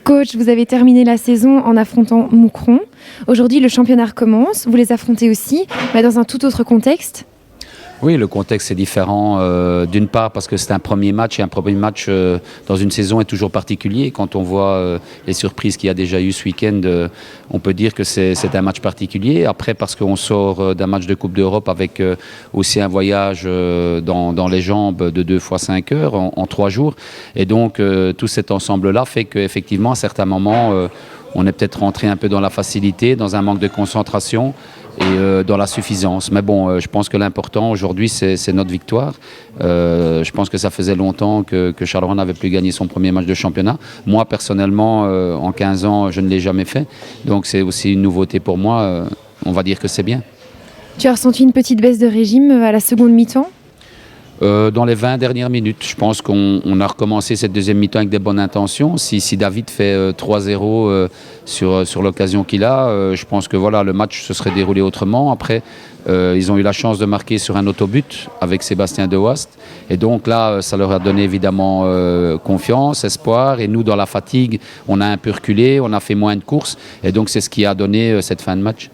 Coach, vous avez terminé la saison en affrontant Moucron. Aujourd'hui, le championnat recommence. Vous les affrontez aussi, mais dans un tout autre contexte. Oui, le contexte est différent. D'une part parce que c'est un premier match et un premier match dans une saison est toujours particulier. Quand on voit les surprises qu'il y a déjà eu ce week-end, on peut dire que c'est un match particulier. Après parce qu'on sort d'un match de Coupe d'Europe avec aussi un voyage dans les jambes de 2 fois 5 heures en 3 jours. Et donc tout cet ensemble-là fait qu'effectivement à certains moments on est peut-être rentré un peu dans la facilité, dans un manque de concentration et dans la suffisance. Mais bon, je pense que l'important aujourd'hui, c'est notre victoire. Je pense que ça faisait longtemps que Charleroi n'avait plus gagné son premier match de championnat. Moi, personnellement, en 15 ans, je ne l'ai jamais fait. Donc c'est aussi une nouveauté pour moi. On va dire que c'est bien. Tu as ressenti une petite baisse de régime à la seconde mi-temps ? Dans les 20 dernières minutes, je pense qu'on a recommencé cette deuxième mi-temps avec des bonnes intentions. Si David fait 3-0 sur l'occasion qu'il a, je pense que voilà, le match se serait déroulé autrement. Après, ils ont eu la chance de marquer sur un autobut avec Sébastien Dewast. Et donc là, ça leur a donné évidemment confiance, espoir. Et nous, dans la fatigue, on a un peu reculé, on a fait moins de courses. Et donc, c'est ce qui a donné cette fin de match.